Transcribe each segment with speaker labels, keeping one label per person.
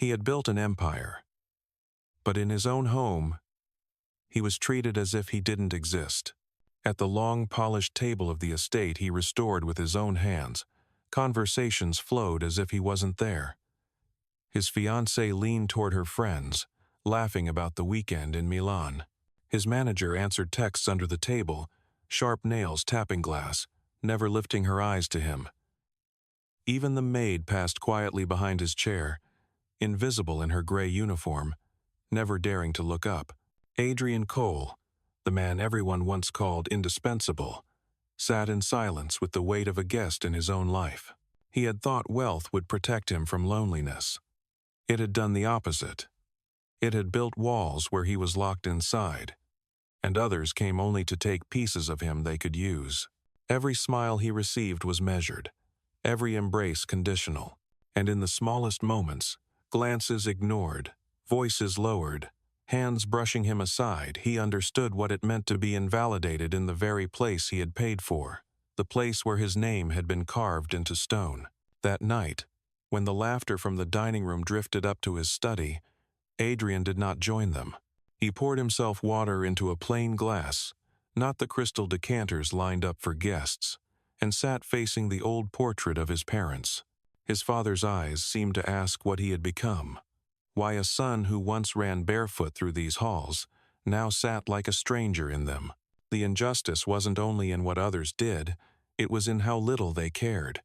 Speaker 1: He had built an empire. But in his own home, he was treated as if he didn't exist. At the long, polished table of the estate he restored with his own hands, conversations flowed as if he wasn't there. His fiancée leaned toward her friends, laughing about the weekend in Milan. His manager answered texts under the table, sharp nails tapping glass, never lifting her eyes to him. Even the maid passed quietly behind his chair, invisible in her gray uniform, never daring to look up. Adrian Cole, the man everyone once called indispensable, sat in silence with the weight of a guest in his own life. He had thought wealth would protect him from loneliness. It had done the opposite. It had built walls where he was locked inside, and others came only to take pieces of him they could use. Every smile he received was measured, every embrace conditional, and in the smallest moments, glances ignored, voices lowered, hands brushing him aside, he understood what it meant to be invalidated in the very place he had paid for, the place where his name had been carved into stone. That night, when the laughter from the dining room drifted up to his study, Adrian did not join them. He poured himself water into a plain glass, not the crystal decanters lined up for guests, and sat facing the old portrait of his parents. His father's eyes seemed to ask what he had become, why a son who once ran barefoot through these halls now sat like a stranger in them. The injustice wasn't only in what others did, it was in how little they cared.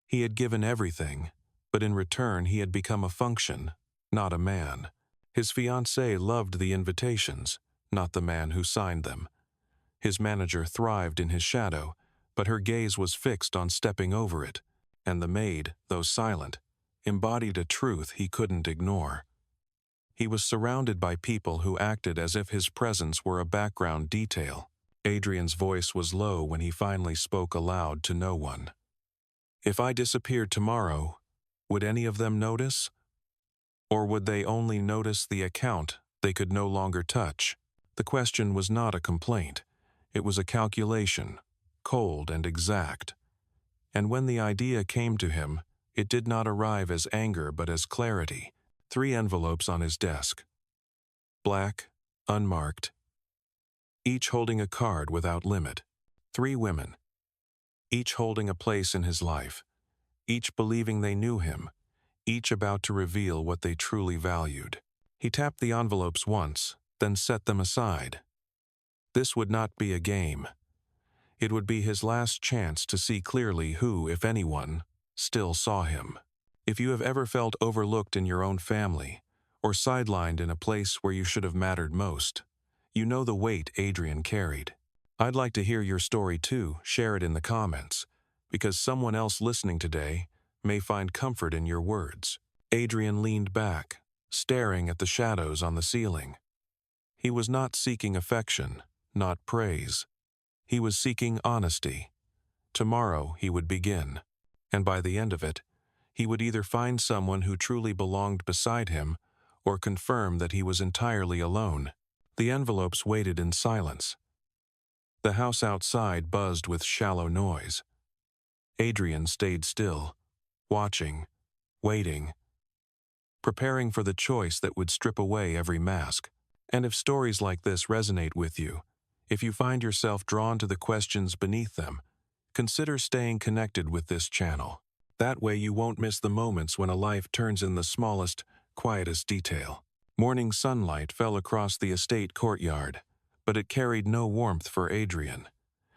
Speaker 1: He had given everything, but in return he had become a function, not a man. His fiancée loved the invitations, not the man who signed them. His manager thrived in his shadow, but her gaze was fixed on stepping over it, and the maid, though silent, embodied a truth he couldn't ignore. He was surrounded by people who acted as if his presence were a background detail. Adrian's voice was low when he finally spoke aloud to no one. If I disappeared tomorrow, would any of them notice? Or would they only notice the account they could no longer touch? The question was not a complaint. It was a calculation, cold and exact. And when the idea came to him, it did not arrive as anger but as clarity. 3 envelopes on his desk. Black, unmarked, each holding a card without limit. 3 women, each holding a place in his life, each believing they knew him, each about to reveal what they truly valued. He tapped the envelopes once, then set them aside. This would not be a game. It would be his last chance to see clearly who, if anyone, still saw him. If you have ever felt overlooked in your own family, or sidelined in a place where you should have mattered most, you know the weight Adrian carried. I'd like to hear your story too. Share it in the comments, because someone else listening today may find comfort in your words. Adrian leaned back, staring at the shadows on the ceiling. He was not seeking affection, not praise. He was seeking honesty. Tomorrow he would begin, and by the end of it, he would either find someone who truly belonged beside him or confirm that he was entirely alone. The envelopes waited in silence. The house outside buzzed with shallow noise. Adrian stayed still, watching, waiting, preparing for the choice that would strip away every mask. And if stories like this resonate with you, if you find yourself drawn to the questions beneath them, consider staying connected with this channel. That way you won't miss the moments when a life turns in the smallest, quietest detail. Morning sunlight fell across the estate courtyard, but it carried no warmth for Adrian.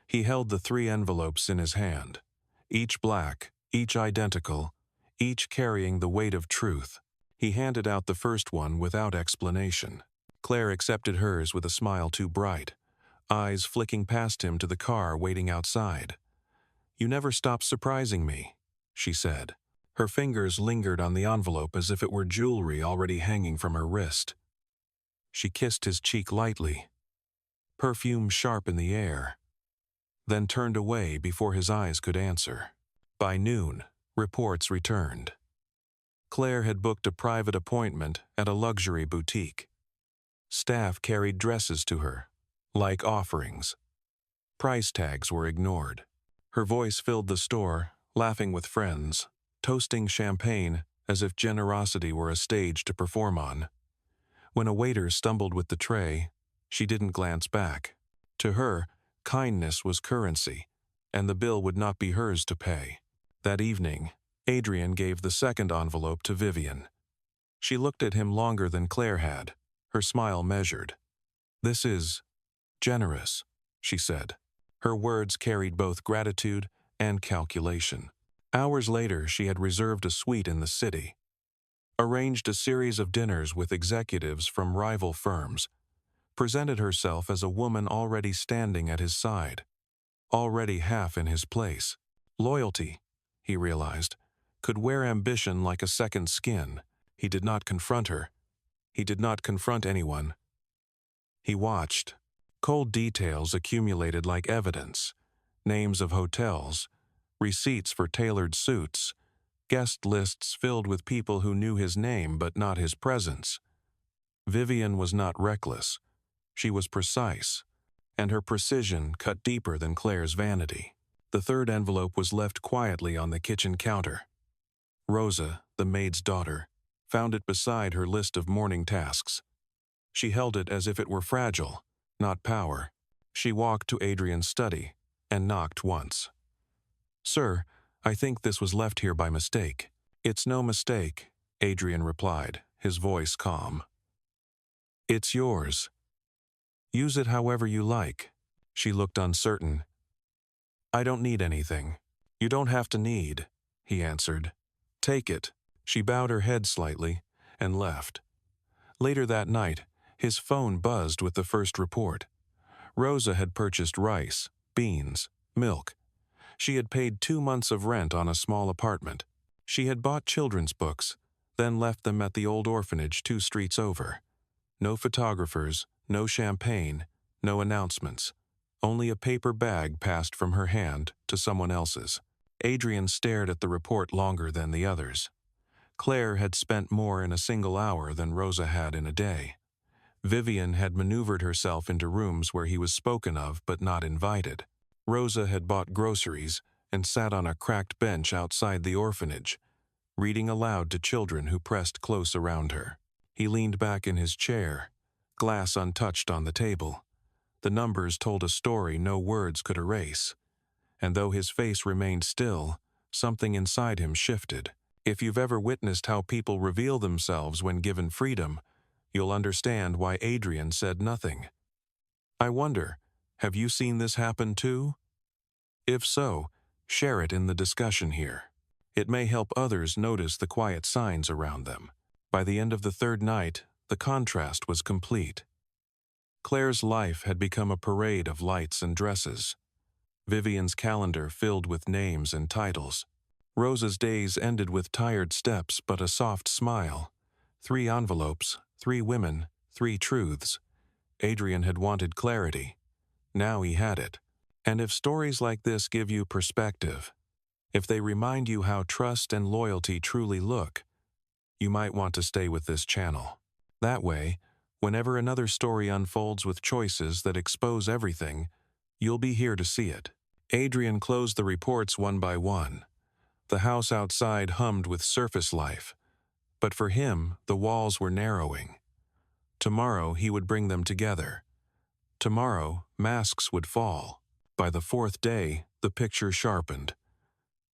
Speaker 1: He held the 3 envelopes in his hand, each black, each identical, each carrying the weight of truth. He handed out the first one without explanation. Claire accepted hers with a smile too bright, eyes flicking past him to the car waiting outside. "You never stop surprising me," she said. Her fingers lingered on the envelope as if it were jewelry already hanging from her wrist. She kissed his cheek lightly, perfume sharp in the air, then turned away before his eyes could answer. By noon, reports returned. Claire had booked a private appointment at a luxury boutique. Staff carried dresses to her, like offerings. Price tags were ignored. Her voice filled the store, laughing with friends, toasting champagne, as if generosity were a stage to perform on. When a waiter stumbled with the tray, she didn't glance back. To her, kindness was currency, and the bill would not be hers to pay. That evening, Adrian gave the second envelope to Vivian. She looked at him longer than Claire had, her smile measured. "This is generous," she said. Her words carried both gratitude and calculation. Hours later, she had reserved a suite in the city, arranged a series of dinners with executives from rival firms, presented herself as a woman already standing at his side, already half in his place. Loyalty, he realized, could wear ambition like a second skin. He did not confront her. He did not confront anyone. He watched. Cold details accumulated like evidence: names of hotels, receipts for tailored suits, guest lists filled with people who knew his name but not his presence. Vivian was not reckless. She was precise, and her precision cut deeper than Claire's vanity. The third envelope was left quietly on the kitchen counter. Rosa, the maid's daughter, found it beside her list of morning tasks. She held it as if it were fragile, not power. She walked to Adrian's study and knocked once. "Sir, I think this was left here by mistake." "It's no mistake," Adrian replied, his voice calm. "It's yours. Use it however you like." She looked uncertain. "I don't need anything." "You don't have to need," he answered. "Take it." She bowed her head slightly and left. Later that night, his phone buzzed with the first report. Rosa had purchased rice, beans, milk. She had paid 2 months of rent on a small apartment. She had bought children's books, then left them at the old orphanage 2 streets over. No photographers, no champagne, no announcements. Only a paper bag passed from her hand to someone else's. Adrian stared at the report longer than the others. Claire had spent more in a single hour than Rosa had in a day. Vivian had maneuvered herself into rooms where he was spoken of but not invited. Rosa had bought groceries and sat on a cracked bench outside the orphanage, reading aloud to children who pressed close around her. He leaned back in his chair, glass untouched on the table. The numbers told a story no words could erase. And though his face remained still, something inside him shifted. If you've ever witnessed how people reveal themselves when given freedom, you'll understand why Adrian said nothing. I wonder, have you seen this happen too? If so, share it in the discussion here. It may help others notice the quiet signs around them. By the end of the third night, the contrast was complete. Claire's life had become a parade of lights and dresses. Vivian's calendar filled with names and titles. Rosa's days ended with tired steps but a soft smile. 3 envelopes, 3 women, 3 truths. Adrian had wanted clarity. Now he had it. And if stories like this give you perspective, if they remind you how trust and loyalty truly look, you might want to stay with this channel. That way, whenever another story unfolds with choices that expose everything, you'll be here to see it. Adrian closed the reports one by one. The house outside hummed with surface life, but for him, the walls were narrowing. Tomorrow he would bring them together. Tomorrow, masks would fall. By the 4th day, the picture sharpened.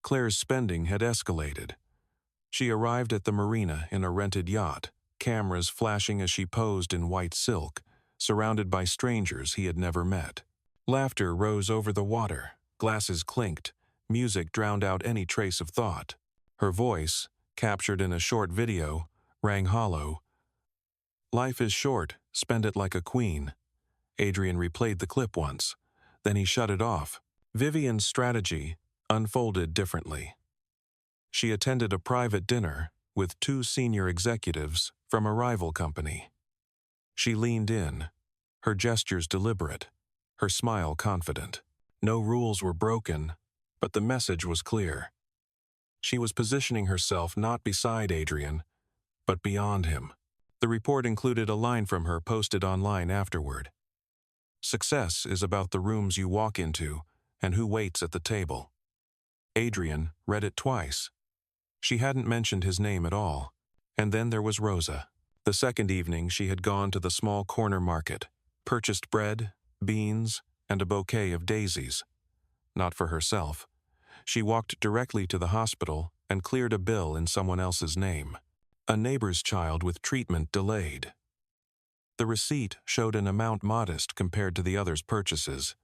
Speaker 1: Claire's spending had escalated. She arrived at the marina in a rented yacht, cameras flashing as she posed in white silk, surrounded by strangers he had never met. Laughter rose over the water, glasses clinked, music drowned out any trace of thought. Her voice, captured in a short video, rang hollow. "Life is short, spend it like a queen." Adrian replayed the clip once. Then he shut it off. Vivian's strategy unfolded differently. She attended a private dinner with 2 senior executives from a rival company. She leaned in, her gestures deliberate, her smile confident. No rules were broken, but the message was clear. She was positioning herself not beside Adrian, but beyond him. The report included a line from her posted online afterward. "Success is about the rooms you walk into and who waits at the table." Adrian read it twice. She hadn't mentioned his name at all. And then there was Rosa. The second evening she had gone to the small corner market, purchased bread, beans, and a bouquet of daisies. Not for herself. She walked directly to the hospital and cleared a bill in someone else's name. A neighbor's child with treatment delayed. The receipt showed an amount modest compared to the others' purchases.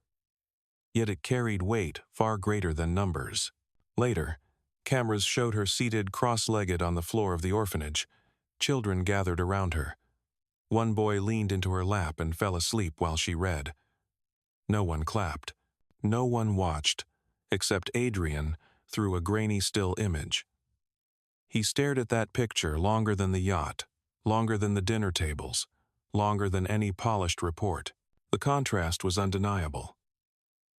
Speaker 1: Yet it carried weight far greater than numbers. Later, cameras showed her seated cross-legged on the floor of the orphanage. Children gathered around her. One boy leaned into her lap and fell asleep while she read. No one clapped. No one watched, except Adrian through a grainy still image. He stared at that picture longer than the yacht, longer than the dinner tables, longer than any polished report. The contrast was undeniable.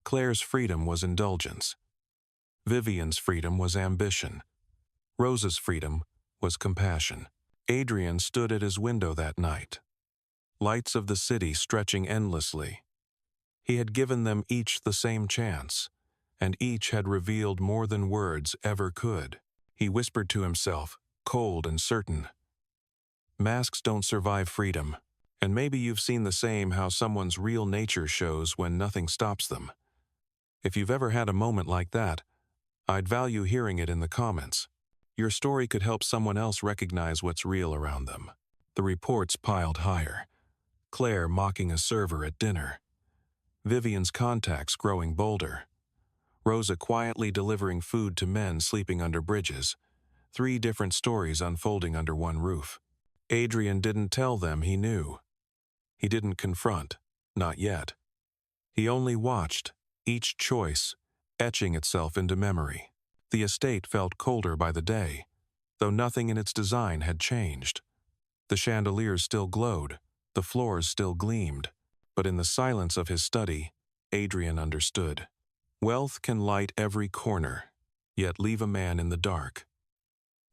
Speaker 1: Claire's freedom was indulgence. Vivian's freedom was ambition. Rosa's freedom was compassion. Adrian stood at his window that night. Lights of the city stretching endlessly. He had given them each the same chance, and each had revealed more than words ever could. He whispered to himself, cold and certain. Masks don't survive freedom, and maybe you've seen the same how someone's real nature shows when nothing stops them. If you've ever had a moment like that, I'd value hearing it in the comments. Your story could help someone else recognize what's real around them. The reports piled higher. Claire mocking a server at dinner. Vivian's contacts growing bolder. Rosa quietly delivering food to men sleeping under bridges. 3 different stories unfolding under one roof. Adrian didn't tell them he knew. He didn't confront, not yet. He only watched, each choice etching itself into memory. The estate felt colder by the day, though nothing in its design had changed. The chandeliers still glowed, the floors still gleamed, but in the silence of his study, Adrian understood. Wealth can light every corner, yet leave a man in the dark.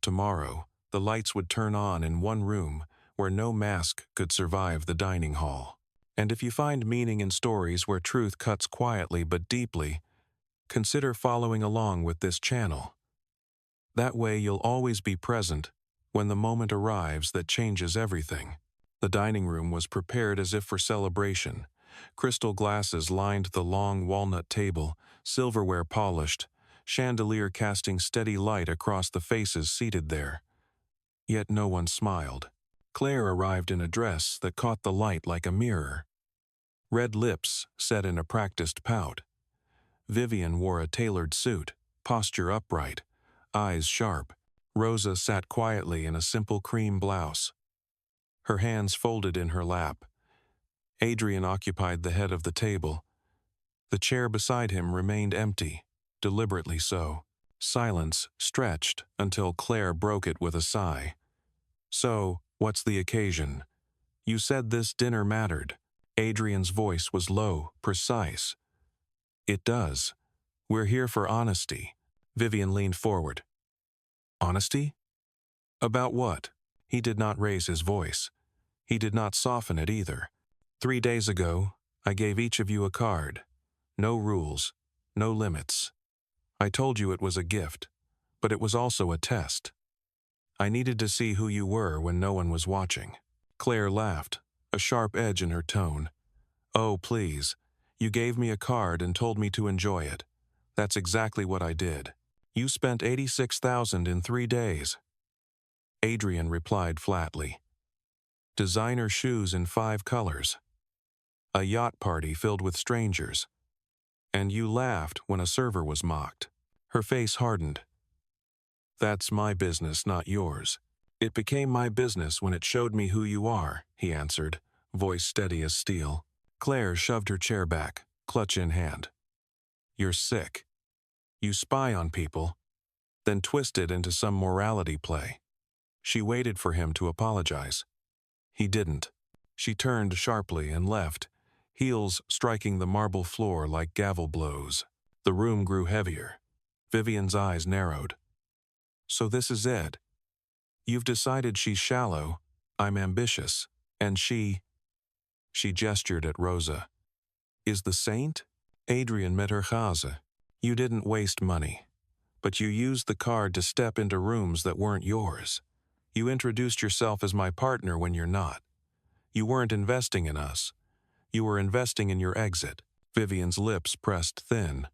Speaker 1: Tomorrow, the lights would turn on in one room where no mask could survive the dining hall. And if you find meaning in stories where truth cuts quietly but deeply, consider following along with this channel. That way you'll always be present when the moment arrives that changes everything. The dining room was prepared as if for celebration. Crystal glasses lined the long walnut table, silverware polished, chandelier casting steady light across the faces seated there. Yet no one smiled. Claire arrived in a dress that caught the light like a mirror. Red lips set in a practiced pout. Vivian wore a tailored suit, posture upright, eyes sharp. Rosa sat quietly in a simple cream blouse, her hands folded in her lap. Adrian occupied the head of the table. The chair beside him remained empty, deliberately so. Silence stretched until Claire broke it with a sigh. So, what's the occasion? You said this dinner mattered. Adrian's voice was low, precise. It does. We're here for honesty. Vivian leaned forward. Honesty? About what? He did not raise his voice. He did not soften it either. 3 days ago, I gave each of you a card. No rules, no limits. I told you it was a gift, but it was also a test. I needed to see who you were when no one was watching. Claire laughed, a sharp edge in her tone. Oh, please. You gave me a card and told me to enjoy it. That's exactly what I did. You spent $86,000 in 3 days. Adrian replied flatly. Designer shoes in 5 colors. A yacht party filled with strangers. And you laughed when a server was mocked. Her face hardened. That's my business, not yours. It became my business when it showed me who you are, he answered, voice steady as steel. Claire shoved her chair back, clutch in hand. You're sick. You spy on people, then twist it into some morality play. She waited for him to apologize. He didn't. She turned sharply and left, heels striking the marble floor like gavel blows. The room grew heavier. Vivian's eyes narrowed. So this is it. You've decided she's shallow, I'm ambitious, and she gestured at Rosa, is the saint? Adrian met her Chaza. You didn't waste money, But you used the card to step into rooms that weren't yours. You introduced yourself as my partner when you're not. You weren't investing in us. You were investing in your exit. Vivian's lips pressed thin.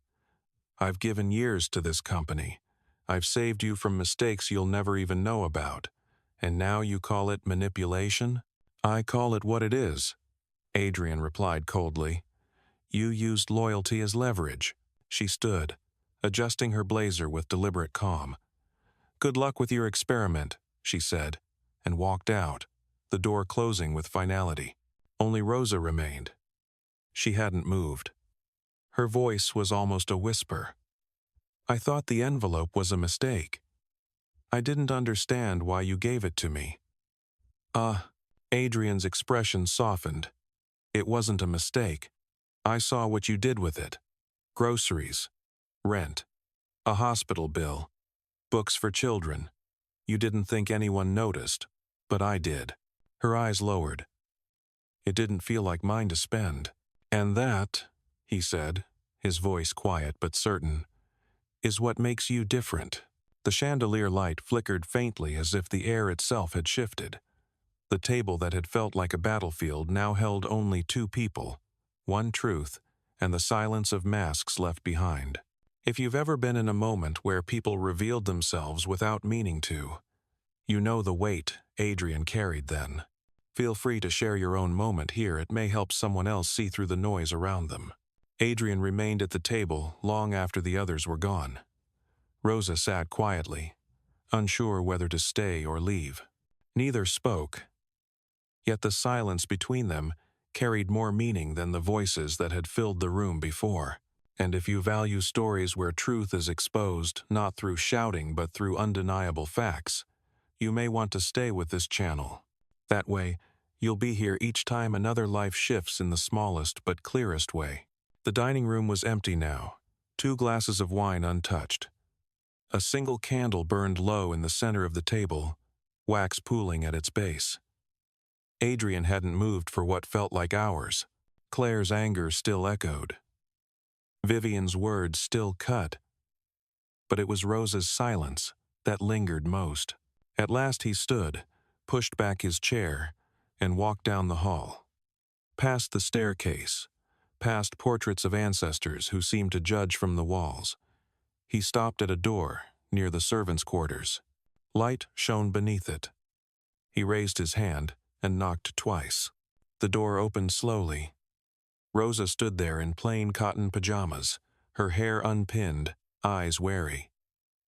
Speaker 1: I've given years to this company. I've saved you from mistakes you'll never even know about. And now you call it manipulation? I call it what it is, Adrian replied coldly. You used loyalty as leverage. She stood, adjusting her blazer with deliberate calm. Good luck with your experiment, she said, and walked out, the door closing with finality. Only Rosa remained. She hadn't moved. Her voice was almost a whisper. I thought the envelope was a mistake. I didn't understand why you gave it to me. Adrian's expression softened. It wasn't a mistake. I saw what you did with it. Groceries, rent, a hospital bill, books for children. You didn't think anyone noticed, but I did. Her eyes lowered. It didn't feel like mine to spend. And that, he said, his voice quiet but certain, is what makes you different. The chandelier light flickered faintly as if the air itself had shifted. The table that had felt like a battlefield now held only two people, one truth, and the silence of masks left behind. If you've ever been in a moment where people revealed themselves without meaning to, you know the weight Adrian carried then. Feel free to share your own moment here. It may help someone else see through the noise around them. Adrian remained at the table long after the others were gone. Rosa sat quietly, unsure whether to stay or leave. Neither spoke. Yet the silence between them carried more meaning than the voices that had filled the room before. And if you value stories where truth is exposed not through shouting but through undeniable facts, you may want to stay with this channel. That way, you'll be here each time another life shifts in the smallest but clearest way. The dining room was empty now, 2 glasses of wine untouched. A single candle burned low in the center of the table, wax pooling at its base. Adrian hadn't moved for what felt like hours. Claire's anger still echoed. Vivian's words still cut. But it was Rosa's silence that lingered most. At last he stood, pushed back his chair, and walked down the hall. Past the staircase, past portraits of ancestors who seemed to judge from the walls. He stopped at a door near the servants' quarters. Light shone beneath it. He raised his hand and knocked twice. The door opened slowly. Rosa stood there in plain cotton pajamas, her hair unpinned, eyes wary.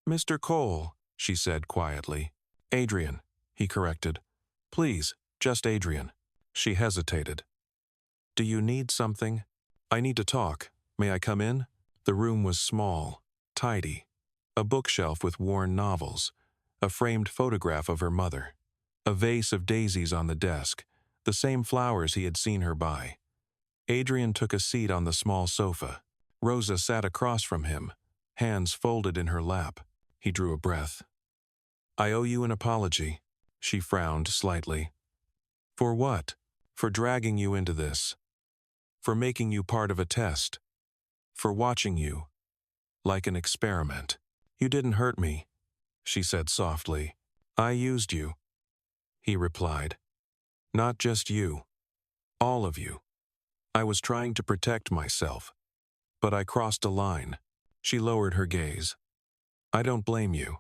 Speaker 1: "Mr. Cole," she said quietly. "Adrian," he corrected. "Please, just Adrian." She hesitated. "Do you need something?" "I need to talk. May I come in?" The room was small, tidy. A bookshelf with worn novels, a framed photograph of her mother, a vase of daisies on the desk, the same flowers he had seen her buy. Adrian took a seat on the small sofa. Rosa sat across from him, hands folded in her lap. He drew a breath. "I owe you an apology," she frowned slightly. "For what?" "For dragging you into this. For making you part of a test. For watching you. Like an experiment." "You didn't hurt me," she said softly. "I used you," he replied. "Not just you. All of you. I was trying to protect myself. But I crossed a line." She lowered her gaze. "I don't blame you.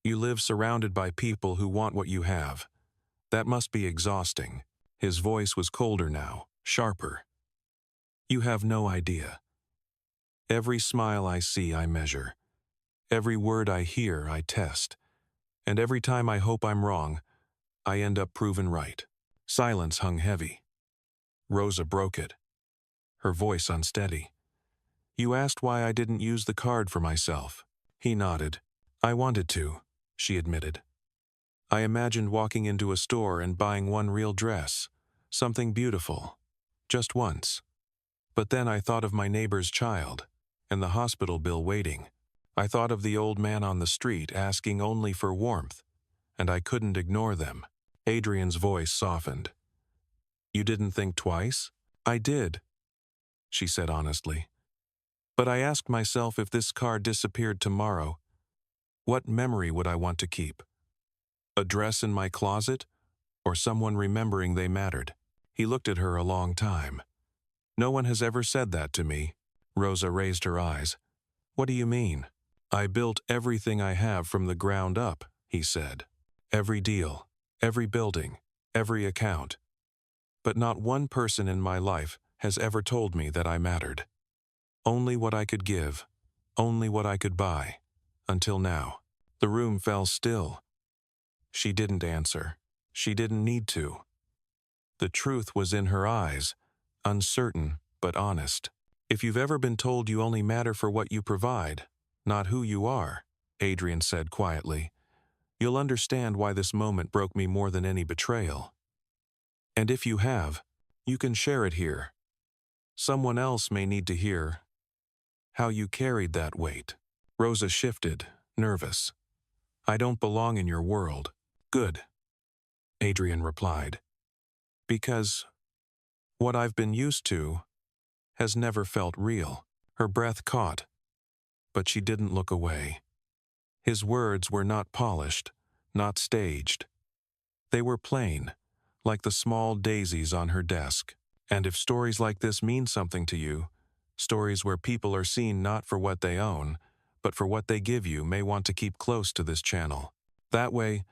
Speaker 1: You live surrounded by people who want what you have. That must be exhausting." His voice was colder now, sharper. "You have no idea. Every smile I see, I measure. Every word I hear, I test. And every time I hope I'm wrong, I end up proven right." Silence hung heavy. Rosa broke it, her voice unsteady. "You asked why I didn't use the card for myself." He nodded. "I wanted to," she admitted. "I imagined walking into a store and buying one real dress, something beautiful, just once. But then I thought of my neighbor's child, and the hospital bill waiting. I thought of the old man on the street asking only for warmth, and I couldn't ignore them." Adrian's voice softened. "You didn't think twice?" "I did," she said honestly. "But I asked myself if this card disappeared tomorrow, What memory would I want to keep? A dress in my closet? Or someone remembering they mattered? He looked at her a long time. No one has ever said that to me. Rosa raised her eyes. What do you mean? I built everything I have from the ground up, he said. Every deal, every building, every account. But not one person in my life has ever told me that I mattered. Only what I could give, only what I could buy. Until now. The room fell still. She didn't answer. She didn't need to. The truth was in her eyes, uncertain but honest. If you've ever been told you only matter for what you provide, not who you are, Adrian said quietly, you'll understand why this moment broke me more than any betrayal. And if you have, you can share it here. Someone else may need to hear how you carried that weight. Rosa shifted, nervous. I don't belong in your world. Good, Adrian replied. Because what I've been used to has never felt real. Her breath caught, but she didn't look away. His words were not polished, not staged. They were plain, like the small daisies on her desk. And if stories like this mean something to you, stories where people are seen not for what they own, but for what they give you, may want to keep close to this channel. That way,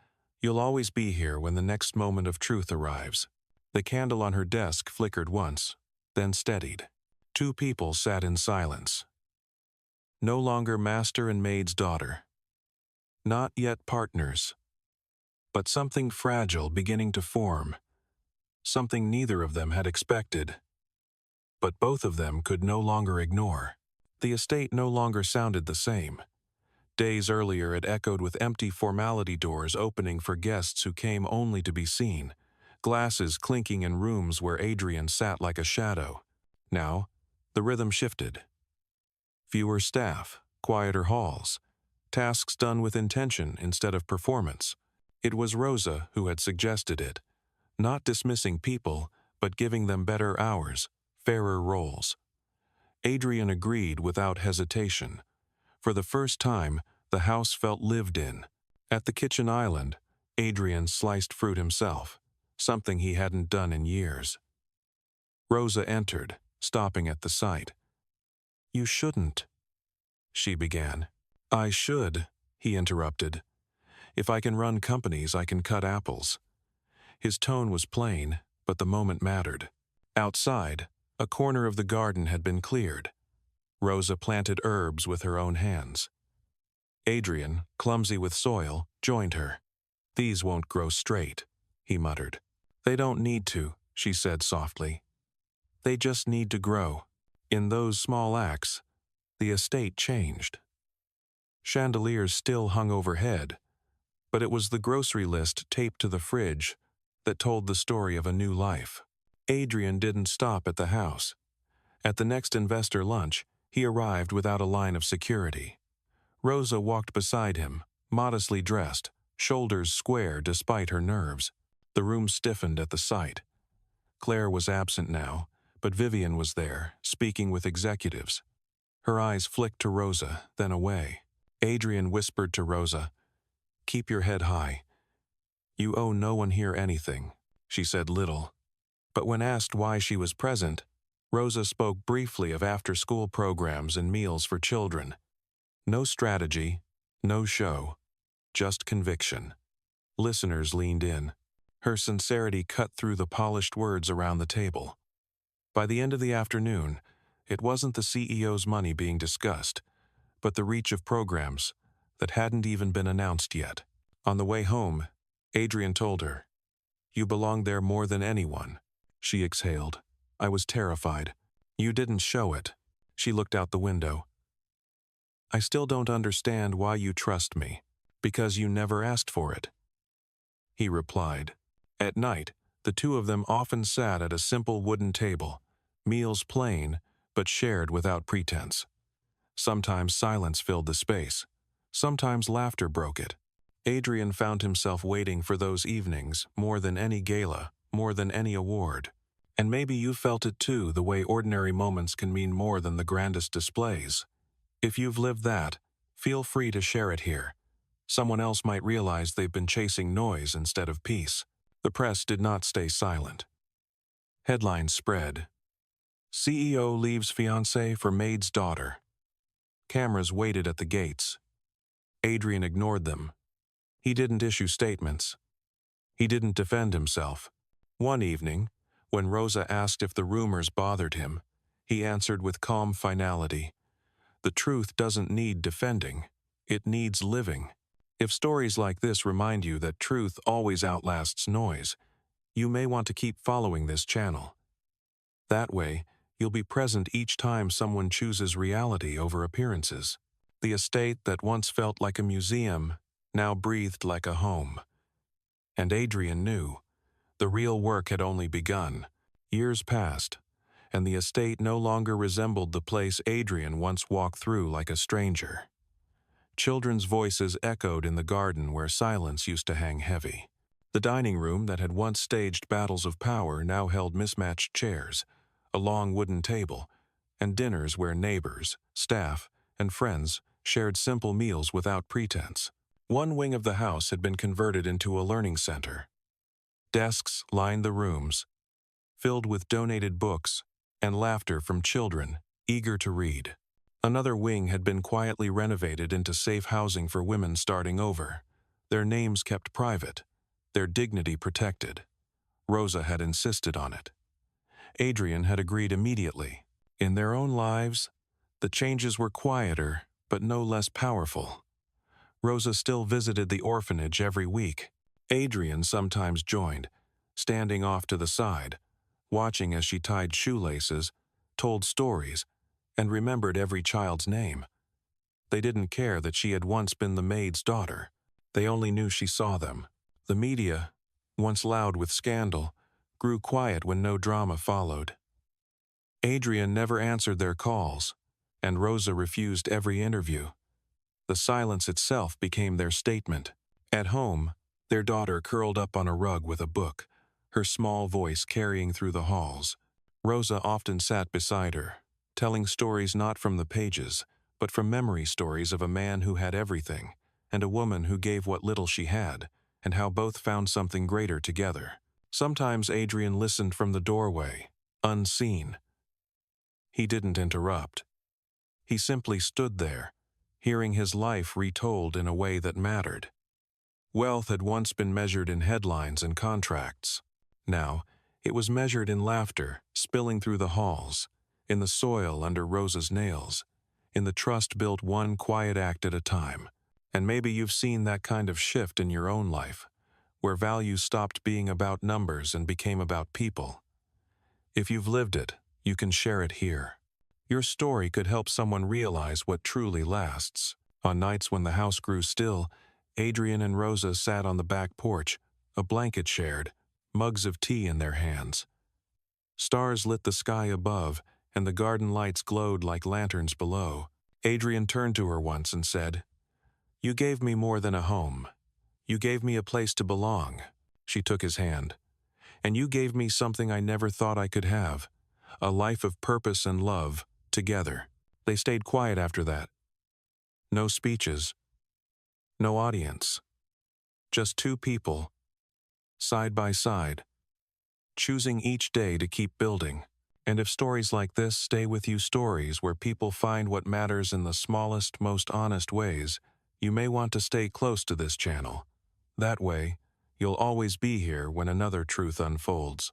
Speaker 1: you'll always be here when the next moment of truth arrives. The candle on her desk flickered once, then steadied. Two people sat in silence. No longer master and maid's daughter. Not yet partners. But something fragile beginning to form. Something neither of them had expected. But both of them could no longer ignore. The estate no longer sounded the same. Days earlier it echoed with empty formality doors opening for guests who came only to be seen, glasses clinking in rooms where Adrian sat like a shadow. Now, the rhythm shifted. Fewer staff, quieter halls, tasks done with intention instead of performance. It was Rosa who had suggested it, not dismissing people, but giving them better hours, fairer roles. Adrian agreed without hesitation. For the first time, the house felt lived in. At the kitchen island, Adrian sliced fruit himself, something he hadn't done in years. Rosa entered, stopping at the sight. You shouldn't, she began. I should, he interrupted. If I can run companies, I can cut apples. His tone was plain, but the moment mattered. Outside, a corner of the garden had been cleared. Rosa planted herbs with her own hands. Adrian, clumsy with soil, joined her. These won't grow straight, he muttered. They don't need to, she said softly. They just need to grow. In those small acts, the estate changed. Chandeliers still hung overhead, but it was the grocery list taped to the fridge that told the story of a new life. Adrian didn't stop at the house. At the next investor lunch, he arrived without a line of security. Rosa walked beside him, modestly dressed, shoulders square despite her nerves. The room stiffened at the sight. Claire was absent now, but Vivian was there, speaking with executives. Her eyes flicked to Rosa, then away. Adrian whispered to Rosa, "Keep your head high. You owe no one here anything." She said little. But when asked why she was present, Rosa spoke briefly of after-school programs and meals for children. No strategy, no show, just conviction. Listeners leaned in. Her sincerity cut through the polished words around the table. By the end of the afternoon, it wasn't the CEO's money being discussed, but the reach of programs that hadn't even been announced yet. On the way home, Adrian told her, "You belong there more than anyone." She exhaled. I was terrified. You didn't show it. She looked out the window. I still don't understand why you trust me. Because you never asked for it. He replied. At night, the two of them often sat at a simple wooden table, meals plain, but shared without pretense. Sometimes silence filled the space. Sometimes laughter broke it. Adrian found himself waiting for those evenings more than any gala, more than any award. And maybe you felt it too, the way ordinary moments can mean more than the grandest displays. If you've lived that, feel free to share it here. Someone else might realize they've been chasing noise instead of peace. The press did not stay silent. Headlines spread. CEO leaves fiancé for Maid's daughter. Cameras waited at the gates. Adrian ignored them. He didn't issue statements. He didn't defend himself. One evening, when Rosa asked if the rumors bothered him, he answered with calm finality, "The truth doesn't need defending. It needs living." If stories like this remind you that truth always outlasts noise, you may want to keep following this channel. That way, you'll be present each time someone chooses reality over appearances. The estate that once felt like a museum now breathed like a home. And Adrian knew the real work had only begun. Years passed, and the estate no longer resembled the place Adrian once walked through like a stranger. Children's voices echoed in the garden where silence used to hang heavy. The dining room that had once staged battles of power now held mismatched chairs, a long wooden table, and dinners where neighbors, staff, and friends shared simple meals without pretense. One wing of the house had been converted into a learning center. Desks lined the rooms, filled with donated books and laughter from children eager to read. Another wing had been quietly renovated into safe housing for women starting over, their names kept private, their dignity protected. Rosa had insisted on it. Adrian had agreed immediately. In their own lives, the changes were quieter, but no less powerful. Rosa still visited the orphanage every week. Adrian sometimes joined, standing off to the side, watching as she tied shoelaces, told stories, and remembered every child's name. They didn't care that she had once been the maid's daughter. They only knew she saw them. The media, once loud with scandal, grew quiet when no drama followed. Adrian never answered their calls, and Rosa refused every interview. The silence itself became their statement. At home, their daughter curled up on a rug with a book, her small voice carrying through the halls. Rosa often sat beside her, telling stories not from the pages, but from memory stories of a man who had everything, and a woman who gave what little she had, and how both found something greater together. Sometimes Adrian listened from the doorway, unseen. He didn't interrupt. He simply stood there, hearing his life retold in a way that mattered. Wealth had once been measured in headlines and contracts. Now, it was measured in laughter spilling through the halls, in the soil under Rosa's nails, in the trust built one quiet act at a time. And maybe you've seen that kind of shift in your own life, where values stopped being about numbers and became about people. If you've lived it, you can share it here. Your story could help someone realize what truly lasts. On nights when the house grew still, Adrian and Rosa sat on the back porch, a blanket shared, mugs of tea in their hands. Stars lit the sky above, and the garden lights glowed like lanterns below. Adrian turned to her once and said, "You gave me more than a home. You gave me a place to belong." She took his hand. "And you gave me something I never thought I could have, a life of purpose and love, together." They stayed quiet after that. No speeches. No audience. Just two people, side by side, choosing each day to keep building. And if stories like this stay with you, stories where people find what matters in the smallest, most honest ways, you may want to stay close to this channel. That way, you'll always be here when another truth unfolds.